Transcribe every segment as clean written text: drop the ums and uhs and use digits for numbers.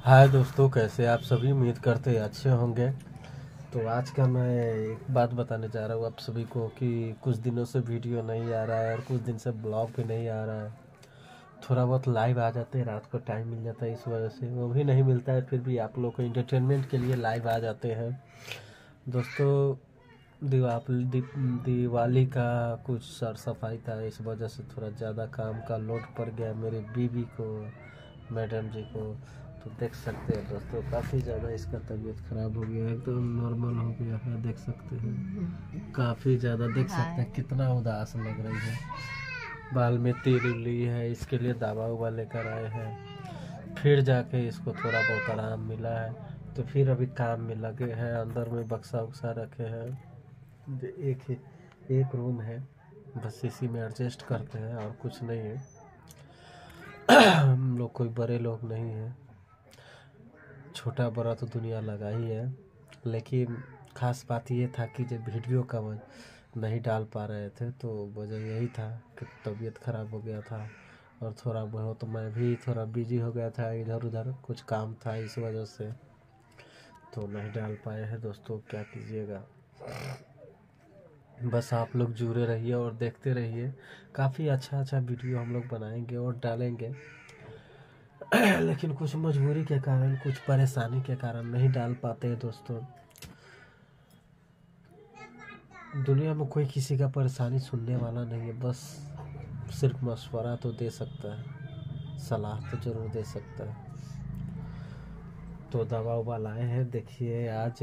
हाय दोस्तों, कैसे आप सभी? उम्मीद करते अच्छे होंगे। तो आज का मैं एक बात बताने जा रहा हूँ आप सभी को कि कुछ दिनों से वीडियो नहीं आ रहा है और कुछ दिन से ब्लॉग भी नहीं आ रहा है। थोड़ा बहुत लाइव आ जाते हैं, रात को टाइम मिल जाता है, इस वजह से वो भी नहीं मिलता है। फिर भी आप लोग को इंटरटेनमेंट के लिए लाइव आ जाते हैं दोस्तों। दिवाली का कुछ सर सफाई था, इस वजह से थोड़ा ज़्यादा काम का लोड पड़ गया मेरी बीवी को, मैडम जी को। तो देख सकते हैं दोस्तों, काफ़ी ज़्यादा इसका तबीयत ख़राब हो गया है, एकदम नॉर्मल हो गया है। देख सकते हैं काफ़ी ज़्यादा, देख सकते हैं कितना उदास लग रही है। बाल में तिल ली है, इसके लिए दवा उवा लेकर आए हैं। फिर जाके इसको थोड़ा बहुत आराम मिला है, तो फिर अभी काम में लगे हैं। अंदर में बक्सा उक्सा रखे हैं, एक रूम है, बस इसी में एडजस्ट करते हैं और कुछ नहीं है। हम लोग कोई बड़े लोग नहीं हैं, छोटा बड़ा तो दुनिया लगा ही है। लेकिन ख़ास बात ये था कि जब वीडियो का नहीं डाल पा रहे थे, तो वजह यही था कि तबीयत ख़राब हो गया था और थोड़ा बहुत तो मैं भी थोड़ा बिजी हो गया था, इधर उधर कुछ काम था, इस वजह से तो नहीं डाल पाए हैं दोस्तों। क्या कीजिएगा, बस आप लोग जुड़े रहिए और देखते रहिए। काफ़ी अच्छा वीडियो हम लोग बनाएंगे और डालेंगे। लेकिन कुछ मजबूरी के कारण, कुछ परेशानी के कारण नहीं डाल पाते हैं दोस्तों। दुनिया में कोई किसी का परेशानी सुनने वाला नहीं है, बस सिर्फ मशवरा तो दे सकता है, सलाह तो ज़रूर दे सकता है। तो दवा उवा लाए हैं, देखिए आज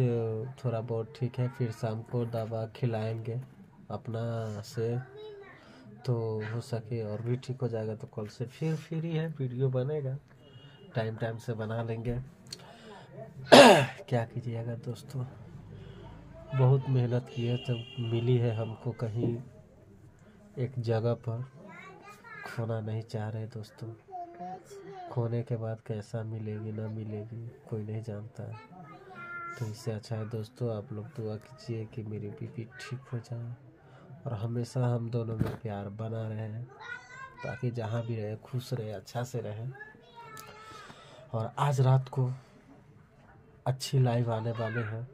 थोड़ा बहुत ठीक है, फिर शाम को दवा खिलाएंगे अपना से, तो हो सके और भी ठीक हो जाएगा। तो कल से फिर फ्री है, वीडियो बनेगा, टाइम से बना लेंगे। क्या कीजिएगा दोस्तों, बहुत मेहनत की है तब मिली है हमको। कहीं एक जगह पर खोना नहीं चाह रहे दोस्तों। खोने के बाद कैसा मिलेगी ना मिलेगी कोई नहीं जानता है। तो इससे अच्छा है दोस्तों, आप लोग दुआ कीजिए कि मेरी बीवी ठीक हो जाए और हमेशा हम दोनों में प्यार बना रहे, ताकि जहाँ भी रहे खुश रहे, अच्छा से रहे। और आज रात को अच्छी लाइव आने वाले हैं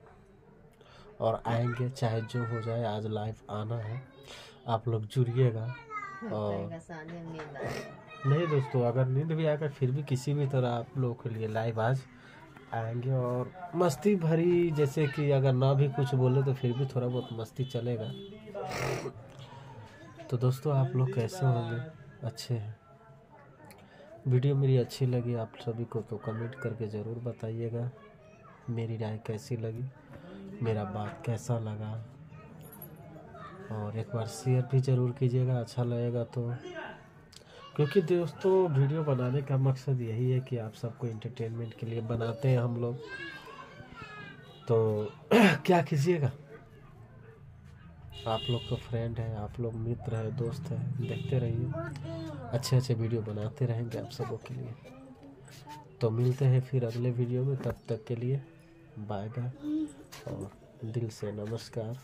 और आएंगे, चाहे जो हो जाए, आज लाइव आना है। आप लोग जुड़िएगा। और नहीं दोस्तों, अगर नींद भी आएगा फिर भी किसी भी तरह आप लोगों के लिए लाइव आज आएंगे। और मस्ती भरी, जैसे कि अगर ना भी कुछ बोले तो फिर भी थोड़ा बहुत मस्ती चलेगा। तो दोस्तों, आप लोग कैसे होंगे? अच्छे हैं? वीडियो मेरी अच्छी लगी आप सभी को तो कमेंट करके ज़रूर बताइएगा मेरी राय कैसी लगी, मेरा बात कैसा लगा। और एक बार शेयर भी ज़रूर कीजिएगा, अच्छा लगेगा तो। क्योंकि दोस्तों, वीडियो बनाने का मकसद यही है कि आप सबको एंटरटेनमेंट के लिए बनाते हैं हम लोग। तो क्या कीजिएगा, आप लोग तो फ्रेंड हैं, आप लोग मित्र हैं, दोस्त हैं, देखते रहिए। अच्छे वीडियो बनाते रहेंगे आप सबों के लिए। तो मिलते हैं फिर अगले वीडियो में, तब तक के लिए बाय बाय और दिल से नमस्कार।